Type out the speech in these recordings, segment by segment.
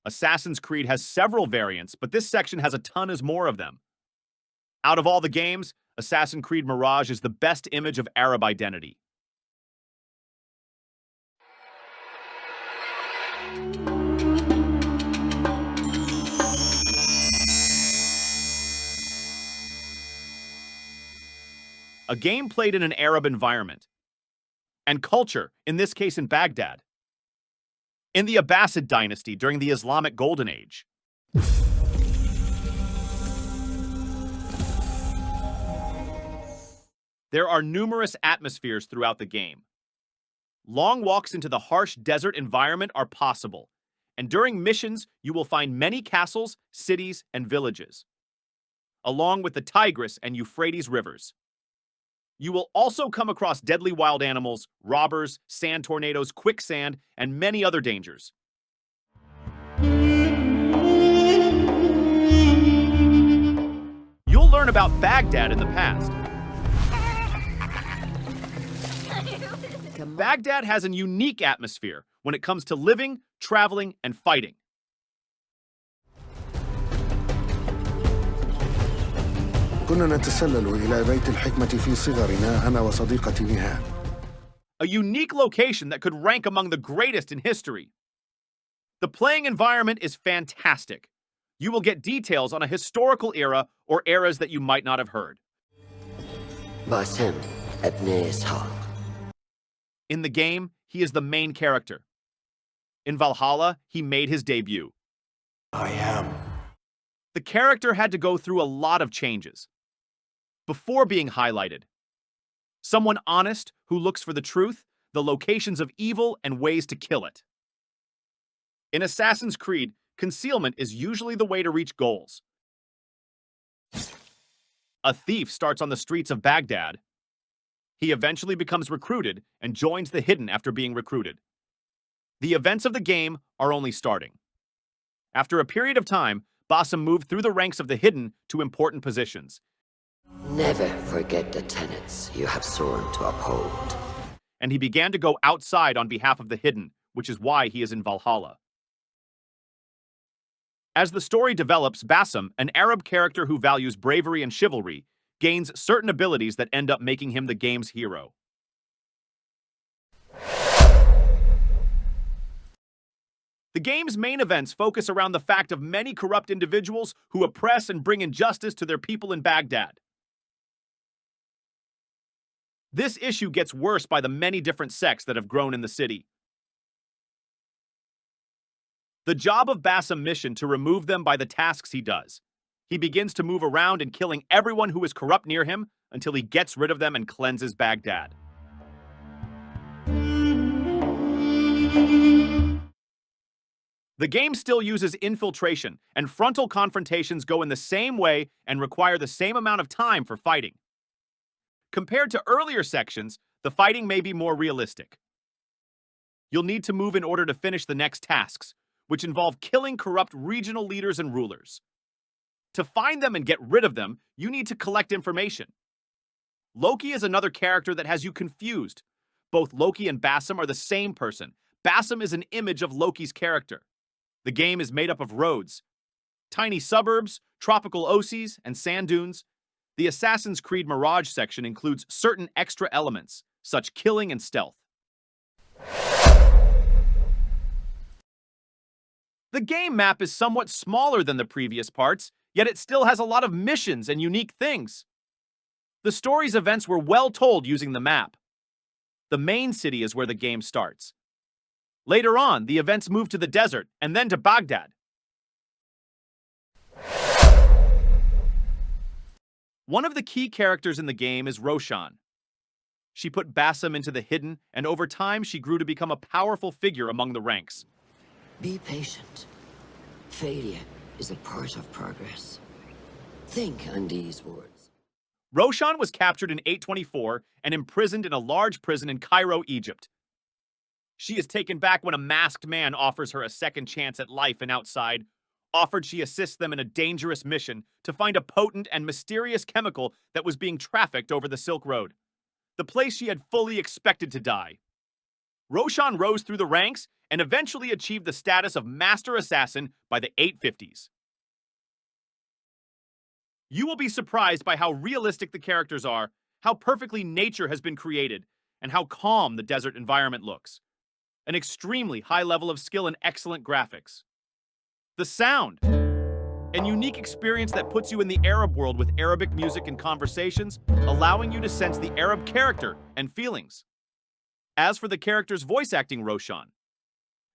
Assassin's Creed has several variants, but this section has a ton more of them. Out of all the games, Assassin's Creed Mirage is the best image of Arab identity. A game played in an Arab environment and culture, in this case in Baghdad. In the Abbasid dynasty during the Islamic Golden Age. There are numerous atmospheres throughout the game. Long walks into the harsh desert environment are possible, and during missions you will find many castles, cities, and villages, along with the Tigris and Euphrates rivers. You will also come across deadly wild animals, robbers, sand tornadoes, quicksand, and many other dangers. You'll learn about Baghdad in the past. Baghdad has a unique atmosphere when it comes to living, traveling, and fighting. كنا نتسلل إلى بيت الحكمة في صغرنا أنا وصديقتي نهاد. A unique location that could rank among the greatest in history. The playing environment is fantastic. You will get details on a historical era or eras that you might not have heard. Basim Ibn Ishaq. In the game, he is the main character. In Valhalla, he made his debut. I am. The character had to go through a lot of changes before being highlighted. Someone honest who looks for the truth, the locations of evil, and ways to kill it. In Assassin's Creed, concealment is usually the way to reach goals. A thief starts on the streets of Baghdad. He eventually becomes recruited and joins the Hidden after being recruited. The events of the game are only starting. After a period of time, Basim moved through the ranks of the Hidden to important positions. Never forget the tenets you have sworn to uphold. And he began to go outside on behalf of the Hidden, which is why he is in Valhalla. As the story develops, Basim, an Arab character who values bravery and chivalry, gains certain abilities that end up making him the game's hero. The game's main events focus around the fact of many corrupt individuals who oppress and bring injustice to their people in Baghdad. This issue gets worse by the many different sects that have grown in the city. The job of Basim's mission to remove them by the tasks he does. He begins to move around and killing everyone who is corrupt near him until he gets rid of them and cleanses Baghdad. The game still uses infiltration, and frontal confrontations go in the same way and require the same amount of time for fighting. Compared to earlier sections, the fighting may be more realistic. You'll need to move in order to finish the next tasks, which involve killing corrupt regional leaders and rulers. To find them and get rid of them, you need to collect information. Loki is another character that has you confused. Both Loki and Basim are the same person. Basim is an image of Loki's character. The game is made up of roads, tiny suburbs, tropical oases, and sand dunes. The Assassin's Creed Mirage section includes certain extra elements, such killing and stealth. The game map is somewhat smaller than the previous parts, yet it still has a lot of missions and unique things. The story's events were well told using the map. The main city is where the game starts. Later on, the events move to the desert and then to Baghdad. One of the key characters in the game is Roshan. She put Basim into the Hidden, and over time she grew to become a powerful figure among the ranks. Be patient. Failure is a part of progress. Think on these words. Roshan was captured in 824 and imprisoned in a large prison in Cairo, Egypt. She is taken back when a masked man offers her a second chance at life, and outside, offered she assists them in a dangerous mission to find a potent and mysterious chemical that was being trafficked over the Silk Road, the place she had fully expected to die. Roshan rose through the ranks and eventually achieved the status of Master Assassin by the 850s. You will be surprised by how realistic the characters are, how perfectly nature has been created, and how calm the desert environment looks. An extremely high level of skill and excellent graphics. The sound, an unique experience that puts you in the Arab world with Arabic music and conversations, allowing you to sense the Arab character and feelings. As for the character's voice acting, Roshan,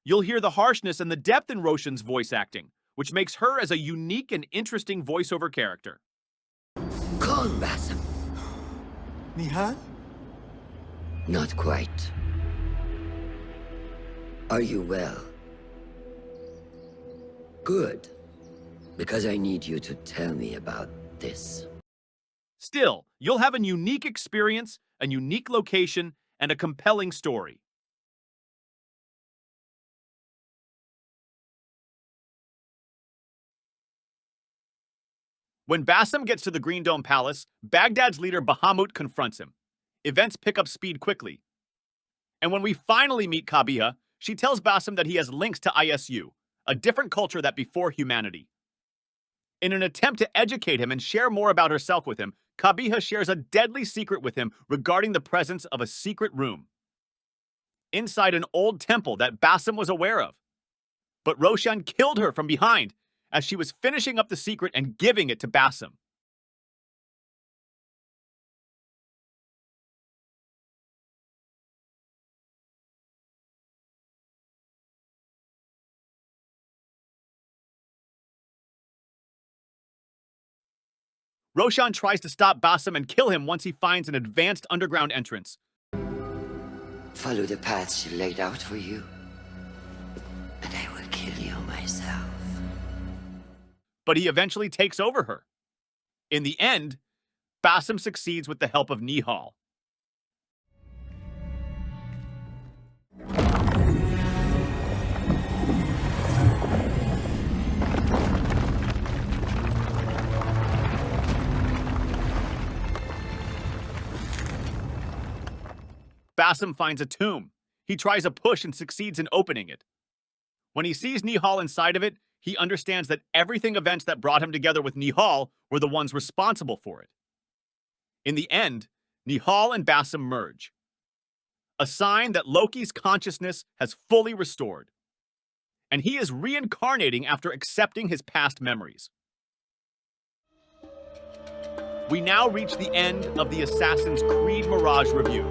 you'll hear the harshness and the depth in Roshan's voice acting, which makes her as a unique and interesting voiceover character. Calm, Basim. Nihal? Not quite. Are you well? Good. Because I need you to tell me about this. Still, you'll have a unique experience, a unique location, and a compelling story. When Basim gets to the Green Dome Palace, Baghdad's leader Bahamut confronts him. Events pick up speed quickly. And when we finally meet Kabiha, she tells Basim that he has links to ISU, a different culture that before humanity. In an attempt to educate him and share more about herself with him, Kabiha shares a deadly secret with him regarding the presence of a secret room inside an old temple that Basim was aware of. But Roshan killed her from behind as she was finishing up the secret and giving it to Basim. Roshan tries to stop Basim and kill him once he finds an advanced underground entrance. Follow the path she laid out for you, and I will kill you myself. But he eventually takes over her. In the end, Basim succeeds with the help of Nihal. Basim finds a tomb. He tries a push and succeeds in opening it. When he sees Nihal inside of it, he understands that everything events that brought him together with Nihal were the ones responsible for it. In the end, Nihal and Basim merge. A sign that Loki's consciousness has fully restored. And he is reincarnating after accepting his past memories. We now reach the end of the Assassin's Creed Mirage review.